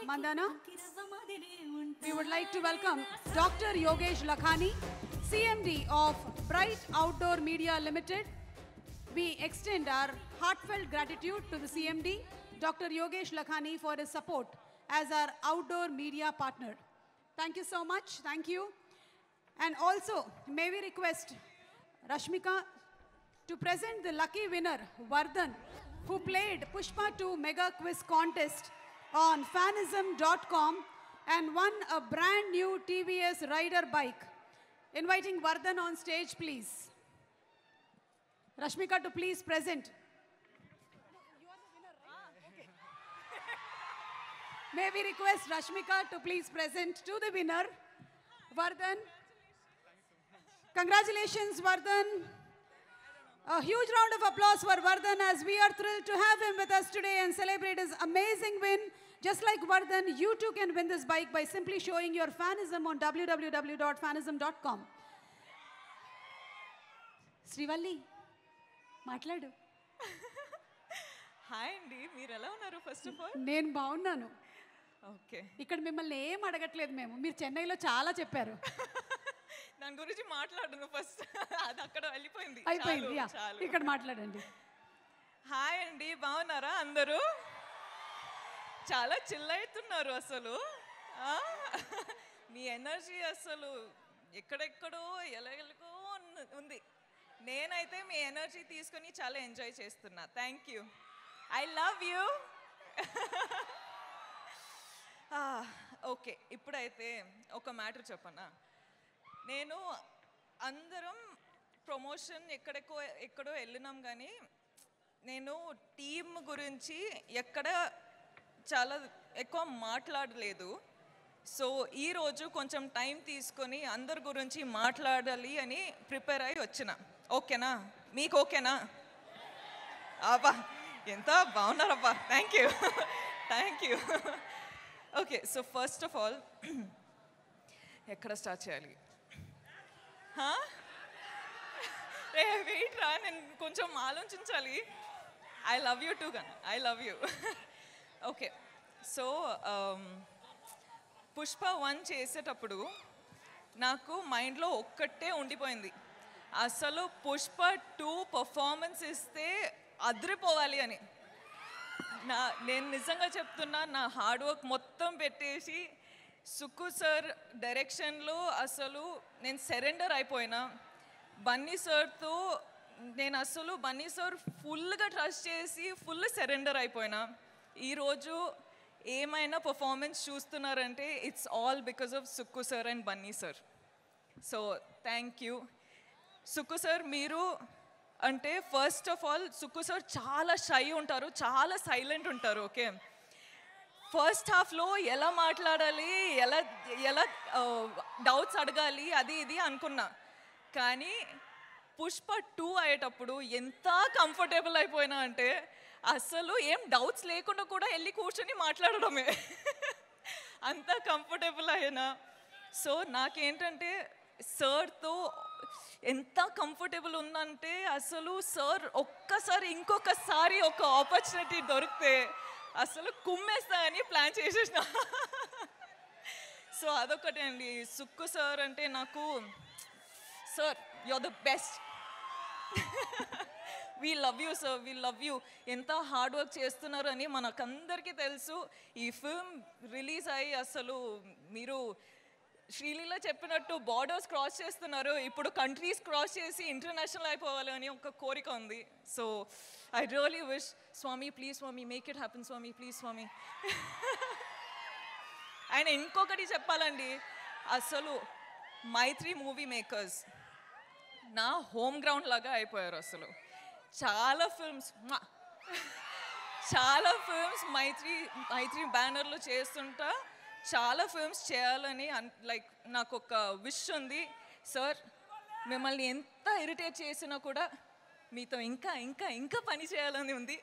Mandana. We would like to welcome Dr. Yogesh Lakhani, CMD of Bright Outdoor Media Limited. We extend our heartfelt gratitude to the CMD, Dr. Yogesh Lakhani, for his support as our outdoor media partner. Thank you so much. Thank you. And also, may we request Rashmika to present the lucky winner, Vardhan, who played Pushpa 2 Mega Quiz Contest on fanism.com and won a brand new TVS Rider bike. Inviting Vardhan on stage, please. Rashmika to please present. May we request Rashmika to please present to the winner, Vardhan. Congratulations, Vardhan. A huge round of applause for Vardhan, as we are thrilled to have him with us today and celebrate his amazing win. Just like Vardhan, you too can win this bike by simply showing your fanism on www.fanism.com. Srivalli, మాట్లాడు. Hi అండి, మీరు ఎలా ఉన్నారు? First of all నేను బాగున్నాను. Okay, ఇక్కడ మిమ్మల్ని ఏం అడగట్లేదు మేము. మీరు చెన్నైలో చాలా చెప్పారు. దాని గురించి మాట్లాడను ఫస్ట్. అది అక్కడ వెళ్ళిపోయింది. అయిపోయింది. ఇక్కడ మాట్లాడండి. హాయ్ అండి, బాగున్నారా అందరూ? చాలా చిల్ అవుతున్నారు అసలు. మీ ఎనర్జీ అసలు ఎక్కడెక్కడో ఎలాగెలగో ఉంది. నేనైతే మీ ఎనర్జీ తీసుకొని చాలా ఎంజాయ్ చేస్తున్నా. Thank you. I love you. Okay, ఇప్పుడైతే ఒక మ్యాటర్ చెప్పనా. నేను అందరం ప్రమోషన్ ఎక్కడో వెళ్ళినాం, కానీ నేను టీమ్ గురించి ఎక్కడ చాలా ఎక్కువ మాట్లాడలేదు. సో ఈరోజు కొంచెం టైం తీసుకొని అందరి గురించి మాట్లాడాలి అని ప్రిపేర్ అయ్యి వచ్చిన. ఓకేనా? మీకు ఓకేనా? అబ్బా, ఎంత బాగున్నారబ్బా. Thank you, thank you. Okay, so first of all ఎక్కడ స్టార్ట్ చేయాలి? వెయిట్ రా, నేను కొంచెం ఆలోచించాలి. ఐ లవ్ యూ టూ కన్నా. I love you. Okay, so Pushpa 1 చేసేటప్పుడు నాకు మైండ్లో ఒక్కటే ఉండిపోయింది, అసలు పుష్ప 2 పర్ఫార్మెన్స్ ఇస్తే అదిరిపోవాలి అని. నేను నిజంగా చెప్తున్నా, నా హార్డ్ వర్క్ మొత్తం పెట్టేసి సుక్కు సార్ డైరెక్షన్లో అసలు నేను సరెండర్ అయిపోయినా. బన్నీ సార్తో నేను అసలు బన్నీ సార్ ఫుల్గా ట్రస్ట్ చేసి ఫుల్ సరెండర్ అయిపోయినా. ఈరోజు ఏమైనా పర్ఫార్మెన్స్ చూస్తున్నారంటే it's all because of Sukku sir and Bunny sir. So thank you Sukku sir. మీరు అంటే first of all Sukku sir చాలా షై ఉంటారు, చాలా సైలెంట్ ఉంటారు. ఓకే, ఫస్ట్ హాఫ్లో ఎలా మాట్లాడాలి, ఎలా డౌట్స్ అడగాలి, అది ఇది అనుకున్నా. కానీ పుష్ప 2 అయ్యేటప్పుడు ఎంత కంఫర్టబుల్ అయిపోయినా అంటే అసలు ఏం డౌట్స్ లేకుండా కూడా వెళ్ళి కూర్చొని మాట్లాడడమే. అంత కంఫర్టబుల్ అయినా. సో నాకేంటంటే సార్తో ఎంత కంఫర్టబుల్ ఉందంటే అసలు సార్ ఒక్కసారి ఇంకొకసారి ఒక ఆపర్చునిటీ దొరికితే అసలు కుమ్మేస్తా అని ప్లాన్ చేసేసిన. సో అదొకటే అండి. సుక్కు సార్ అంటే నాకు, sir you are the best. We love you sir, we love you. ఎంత హార్డ్ వర్క్ చేస్తున్నారు అని మనకందరికీ తెలుసు. ఈ ఫిల్మ్ రిలీజ్ అయ్యి అసలు మీరు శ్రీలీల చెప్పినట్టు బార్డర్స్ క్రాస్ చేస్తున్నారు. ఇప్పుడు కంట్రీస్ క్రాస్ చేసి ఇంటర్నేషనల్ అయిపోవాలి అని ఒక కోరిక ఉంది. So I really wish, Swami please Swami, make it happen Swami, please Swami. ఆయన ఇంకొకటి చెప్పాలండి, అసలు మైత్రి మూవీ మేకర్స్ నా హోమ్ గ్రౌండ్ లాగా అయిపోయారు. అసలు చాలా ఫిల్మ్స్ మైత్రి బ్యానర్లో చేస్తుంటా. చాలా ఫిల్మ్స్ చేయాలని లైక్ నాకు ఒక విష్ ఉంది. సార్ మిమ్మల్ని ఎంత ఇరిటేట్ చేసినా కూడా మీతో ఇంకా ఇంకా ఇంకా పని చేయాలని ఉంది.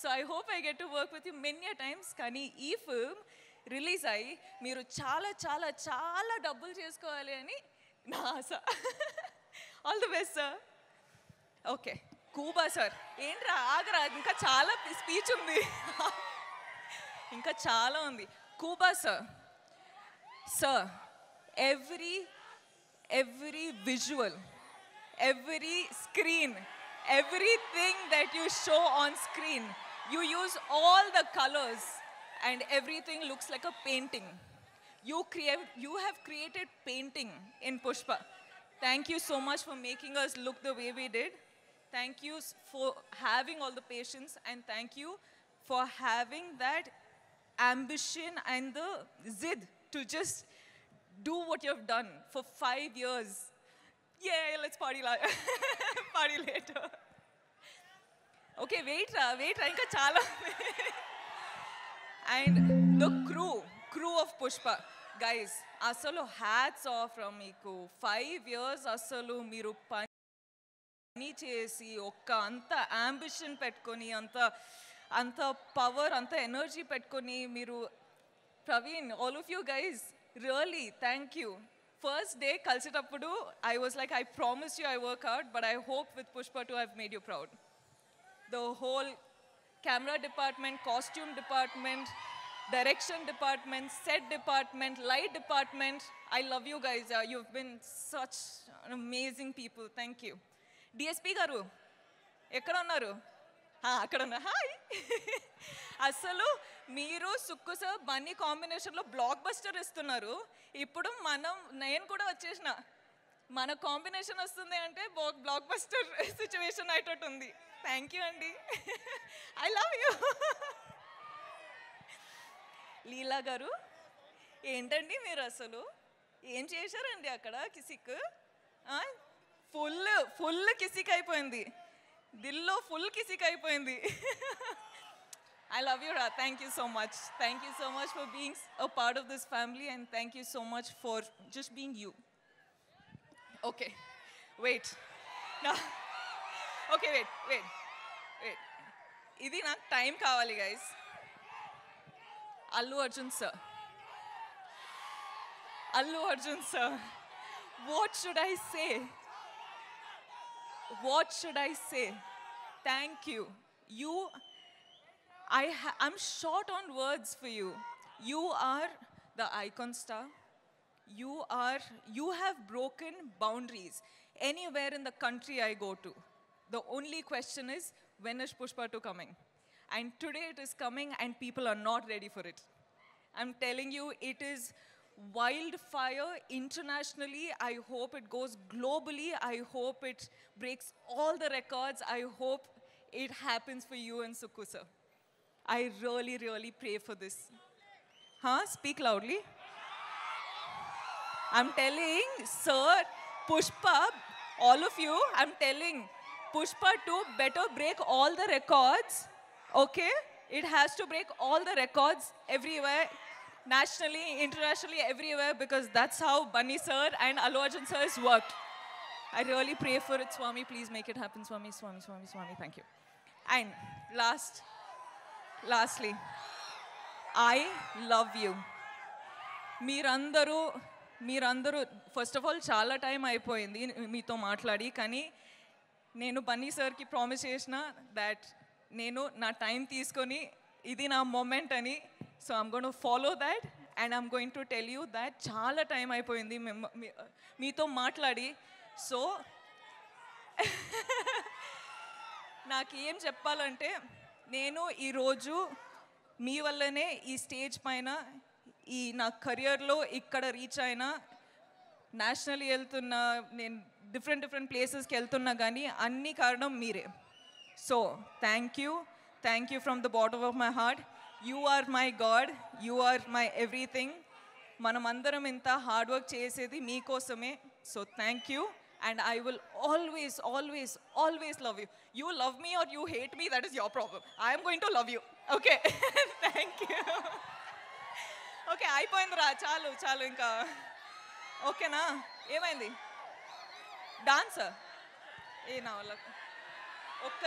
So I hope I get to work with you many a times. కానీ ఈ ఫిల్మ్ రిలీజ్ అయ్యి మీరు చాలా చాలా చాలా డబ్బులు చేసుకోవాలి అని నా ఆశ. All the best sir. Okay, Kuba sir ఏంట్రా ఆగరా, ఇంకా చాలా స్పీచ్ ఉంది. ఇంకా చాలా ఉంది. Kuba sir, sir every visual, every screen, everything that you show on screen, you use all the colors and everything looks like a painting. You have created painting in Pushpa. Thank you so much for making us look the way we did. Thank you for having all the patience, and thank you for having that ambition and the zid to just do what you have done for 5 years. Yeah, let's party party later. Okay, wait, ఇంకా చాలా. And the crew of Pushpa, guys, అసలు hats off from మీకు. 5 years అసలు మీరు పని చేసి అంత ambition పెట్టుకొని అంత పవర్ అంత ఎనర్జీ పెట్టుకొని మీరు, Praveen, all of you guys, really thank you. First day కలిసేటప్పుడు I was like, I promise you I work hard, but I hope with Pushpa 2 I've made you proud. The whole camera department, costume department, direction department, set department, light department, I love you guys. You've been such amazing people. Thank you. DSP garu ఎక్కడ ఉన్నారు? అక్కడ ఉన్నా. Hi. అసలు మీరు Sukku sir Bunny కాంబినేషన్లో block buster ఇస్తున్నారు. ఇప్పుడు నేను కూడా వచ్చేసిన, మన కాంబినేషన్ వస్తుంది అంటే బ్లాక్ బస్టర్ సిచ్యువేషన్ అయ్యేటట్టు ఉంది. థ్యాంక్ యూ అండి. I love you. లీలా గారు, ఏంటండి మీరు అసలు ఏం చేశారండి అక్కడ? కిసిక్ ఫుల్ కిసిక్ అయిపోయింది, దిల్లో ఫుల్ కిసిక్ అయిపోయింది. I love you, Ra. Thank you so much. Thank you so much for being a part of this family, and thank you so much for just being you. Okay, wait. No. Okay, wait. Idi నాకు time కావాలి guys. Allu Arjun sir. What should I say? Thank you. I'm short on words for you. You are the icon star. You have broken boundaries anywhere in the country I go to. The only question is, when is Pushpa 2 coming? And today it is coming and people are not ready for it. I'm telling you, it is wildfire internationally. I hope it goes globally. I hope it breaks all the records. I hope it happens for you and Sukku sir. I really, really pray for this. Speak loudly. I'm telling, sir, Pushpa, all of you, I'm telling, Pushpa 2 better break all the records, okay? It has to break all the records everywhere, nationally, internationally, everywhere, because that's how Bunny sir and Allu Arjun sir has worked. I really pray for it, Swami. Please make it happen, Swami. Thank you. And lastly, I love you. మీరందరూ first of all చాలా time అయిపోయింది మీతో మాట్లాడి, కానీ నేను బన్నీ సార్కి promise చేసిన that నేను నా టైం తీసుకొని ఇది నా మూమెంట్ అని. So I'm going to follow that and I'm going to tell you that చాలా టైం అయిపోయింది మీతో మాట్లాడి. సో నాకు ఏం చెప్పాలంటే, నేను ఈరోజు మీ వల్లనే ఈ స్టేజ్ పైన నా కెరియర్లో ఇక్కడ రీచ్ అయినా, నేషనల్ వెళ్తున్నా, నేను డిఫరెంట్ ప్లేసెస్కి వెళ్తున్నా, కానీ అన్ని కారణం మీరే. So thank you from the bottom of my heart. You are my god, you are my everything. మనమందరం ఇంత హార్డ్ వర్క్ చేసేది మీకోసమే. So thank you. And I will always love you. You love me or you hate me, that is your problem. I am going to love you. Okay? Thank you. Okay, అయిపోయిందిరా, చాలు ఇంకా. ఓకేనా? ఏమైంది? Dance? నా వల్ల ఒక్క